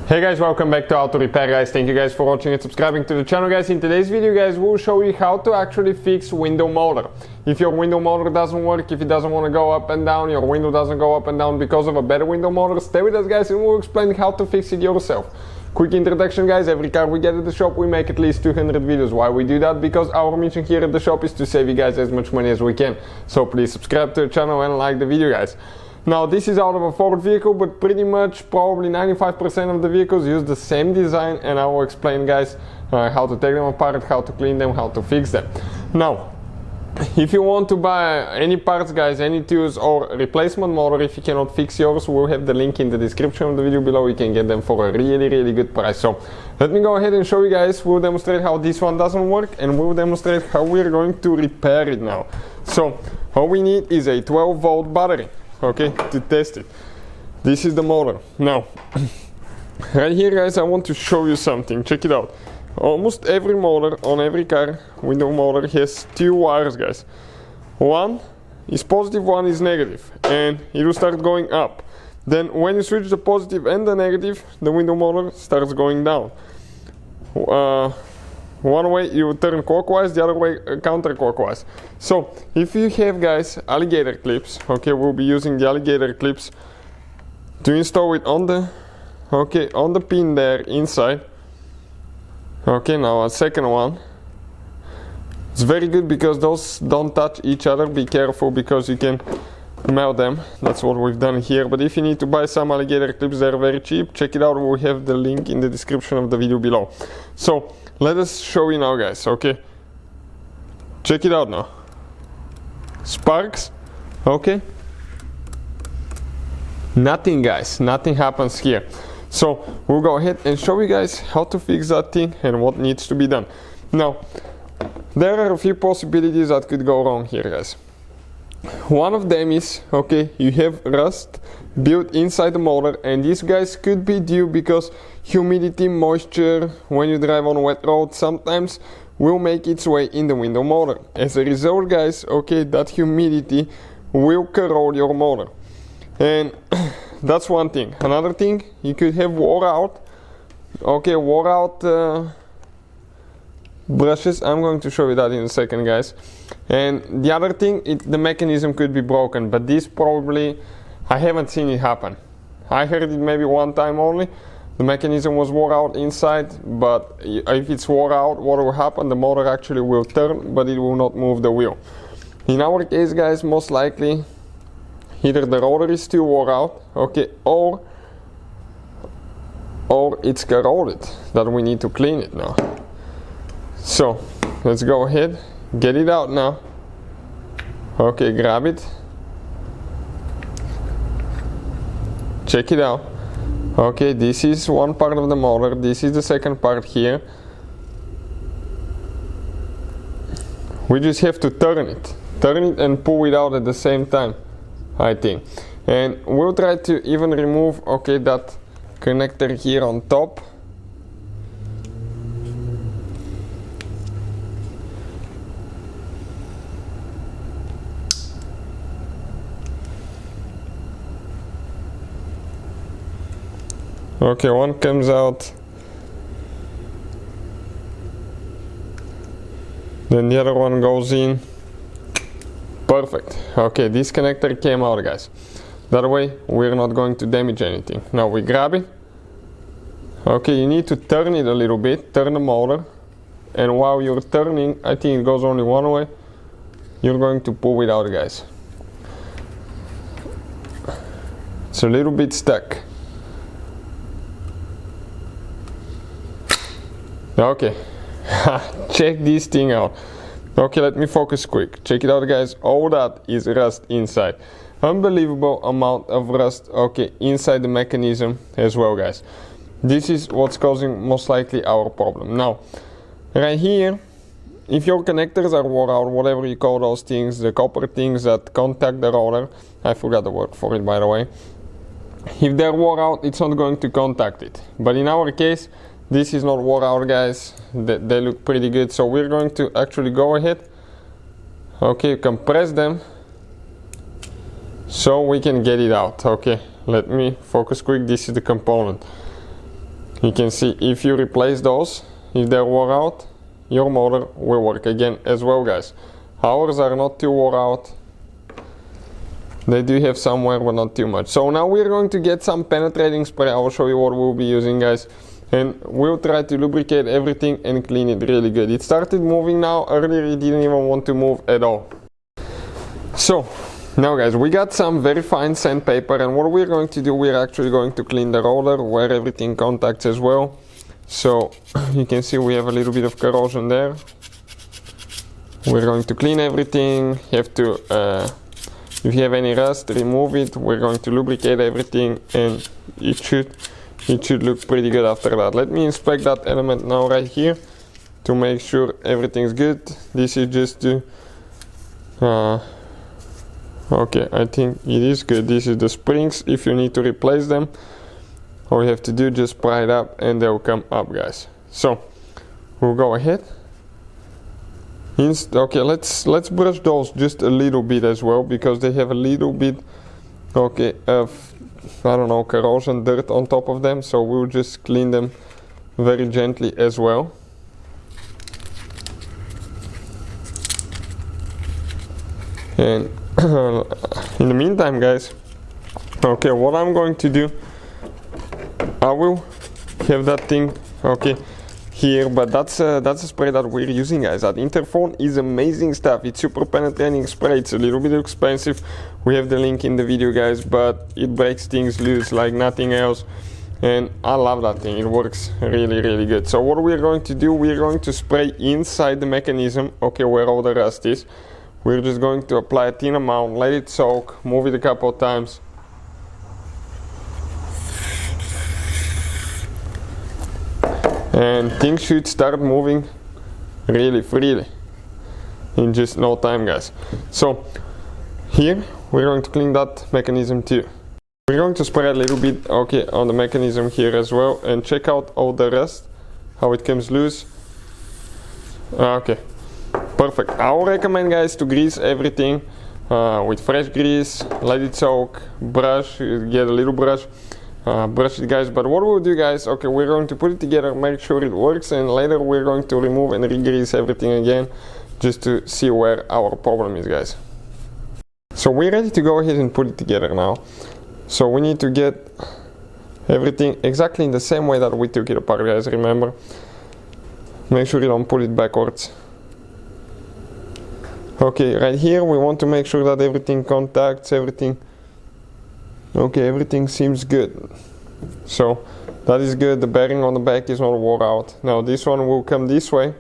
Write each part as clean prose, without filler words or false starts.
Hey guys, welcome back to How to Repair guys. Thank you guys for watching and subscribing to the channel guys. In today's video guys, we'll show you how to actually fix window motor. If your window motor doesn't work, if it doesn't want to go up and down, your window doesn't go up and down because of a better window motor, stay with us guys and we'll explain how to fix it yourself. Quick introduction guys, every car we get at the shop we make at least 200 videos. Why we do that? Because our mission here at the shop is to save you guys as much money as we can. So please subscribe to the channel and like the video guys. Now this is out of a Ford vehicle, but pretty much probably 95% of the vehicles use the same design, and I will explain guys how to take them apart, how to clean them, how to fix them. Now if you want to buy any parts guys, any tools or replacement motor, if you cannot fix yours, we'll have the link in the description of the video below. You can get them for a really good price. So let me go ahead and show you guys. We'll demonstrate how this one doesn't work and we'll demonstrate how we're going to repair it now. So all we need is a 12-volt battery, okay, to test it. This is the motor. Now right here guys, I want to show you something. Check it out. Almost every motor on every car, window motor, has two wires guys. One is positive, one is negative, and it will start going up. Then when you switch the positive and the negative, the window motor starts going down. One way you turn clockwise, the other way counterclockwise. So if you have guys alligator clips, okay, we'll be using the alligator clips to install it on the pin there inside. Okay, now a second one. It's very good because those don't touch each other. Be careful because you can melt them. That's what we've done here. But if you need to buy some alligator clips, they're very cheap. Check it out. We'll have the link in the description of the video below. So let us show you now guys, okay? Check it out now. Sparks, okay? Nothing guys, nothing happens here. So we'll go ahead and show you guys how to fix that thing and what needs to be done. Now there are a few possibilities that could go wrong here guys. One of them is, okay, you have rust built inside the motor, and these guys could be due because humidity, moisture, when you drive on a wet road, sometimes will make its way in the window motor. As a result guys, okay, that humidity will corrode your motor, and that's one thing. Another thing, you could have wore out brushes. I'm going to show you that in a second guys. And the other thing, the mechanism could be broken, but this probably, I haven't seen it happen. I heard it maybe one time only. The mechanism was wore out inside, but if it's wore out, what will happen? The motor actually will turn, but it will not move the wheel. In our case guys, most likely either the rotor is still wore out, okay, or it's corroded, that we need to clean it now. So let's go ahead, get it out now. Okay, grab it, check it out. Okay, this is one part of the motor, this is the second part here. We just have to turn it and pull it out at the same time, I think. And we'll try to even remove, okay, that connector here on top. Okay, one comes out, then the other one goes in. Perfect. Okay, this connector came out guys. That way we're not going to damage anything. Now we grab it. Okay, you need to turn it a little bit, turn the motor, and while you're turning, I think it goes only one way, you're going to pull it out guys. It's a little bit stuck. Okay, check this thing out. Okay, let me focus quick. Check it out guys, all that is rust inside. Unbelievable amount of rust, okay, inside the mechanism as well guys. This is what's causing most likely our problem. Now, right here, if your connectors are wore out, whatever you call those things, the copper things that contact the rotor, I forgot the word for it by the way. If they're wore out, it's not going to contact it. But in our case, this is not wore out guys, they look pretty good. So we're going to actually go ahead, okay, compress them so we can get it out. Okay, let me focus quick. This is the component. You can see if you replace those, if they're wore out, your motor will work again as well, guys. Ours are not too wore out. They do have somewhere, but not too much. So now we're going to get some penetrating spray. I will show you what we'll be using, guys. And we'll try to lubricate everything and clean it really good. It started moving now. Earlier it didn't even want to move at all. So now, guys, we got some very fine sandpaper, and what we're going to do, we're actually going to clean the roller where everything contacts as well. So you can see we have a little bit of corrosion there. We're going to clean everything. You have to if you have any rust, remove it. We're going to lubricate everything, and it should look pretty good after that. Let me inspect that element now right here to make sure everything's good. This is just to okay, I think it is good. This is the springs. If you need to replace them, all you have to do, just pry it up and they'll come up, guys. So we'll go ahead. Okay, let's brush those just a little bit as well, because they have a little bit, okay, of, I don't know, corrosion, dirt on top of them. So we'll just clean them very gently as well. And in the meantime, guys, okay, what I'm going to do, I will have that thing, okay, here, but that's a spray that we're using, guys. That Interphone is amazing stuff. It's super penetrating spray. It's a little bit expensive. We have the link in the video, guys, but it breaks things loose like nothing else, and I love that thing. It works really, really good. So what we're going to do, we're going to spray inside the mechanism, okay, where all the rust is. We're just going to apply a thin amount, let it soak, move it a couple of times. And things should start moving really freely in just no time, guys. So here we're going to clean that mechanism too. We're going to spray a little bit, okay, on the mechanism here as well, and check out all the rust, how it comes loose. Okay, perfect. I would recommend, guys, to grease everything with fresh grease, let it soak, brush, get a little brush. Brush it, guys. But what we'll do, guys, okay, we're going to put it together, make sure it works, and later we're going to remove and re-grease everything again, just to see where our problem is, guys. So we're ready to go ahead and put it together now. So we need to get everything exactly in the same way that we took it apart, guys. Remember, make sure you don't put it backwards. Okay, right here we want to make sure that everything contacts everything. Okay, everything seems good. So that is good. The bearing on the back is not wore out. Now this one will come this way,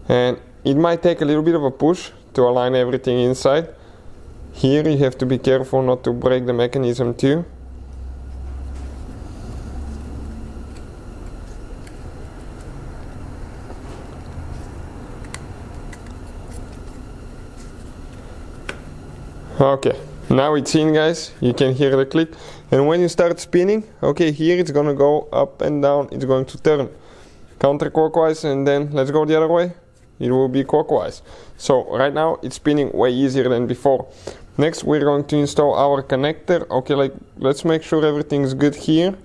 and it might take a little bit of a push to align everything inside. Here you have to be careful not to break the mechanism too. Okay. Now it's in, guys. You can hear the click, and when you start spinning, okay, here it's gonna go up and down. It's going to turn counterclockwise, and then let's go the other way. It will be clockwise. So right now it's spinning way easier than before. Next we're going to install our connector. Okay, let's make sure everything's good here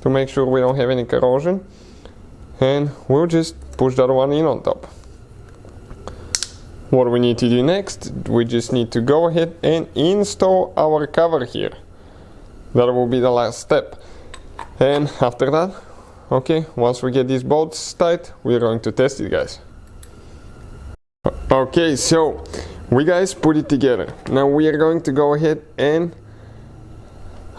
to make sure we don't have any corrosion, and we'll just push that one in on top. What we need to do next, we just need to go ahead and install our cover here. That will be the last step. And after that, okay, once we get these bolts tight, we're going to test it, guys. Okay, so we guys put it together. Now we are going to go ahead and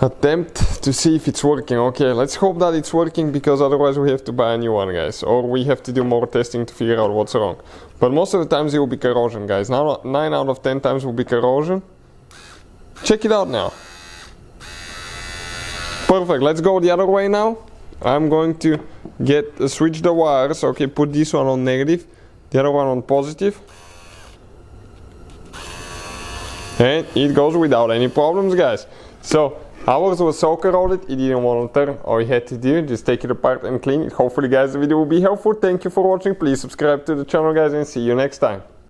attempt to see if it's working. Okay, let's hope that it's working, because otherwise we have to buy a new one, guys, or we have to do more testing to figure out what's wrong. But most of the times it will be corrosion, guys. Now 9 out of 10 times will be corrosion. Check it out now. Perfect. Let's go the other way now. I'm going to switch the wires. Okay, put this one on negative, the other one on positive, and it goes without any problems, guys. So ours was so corroded, it didn't want to turn. All you had to do, just take it apart and clean it. Hopefully, guys, the video will be helpful. Thank you for watching. Please subscribe to the channel, guys, and see you next time.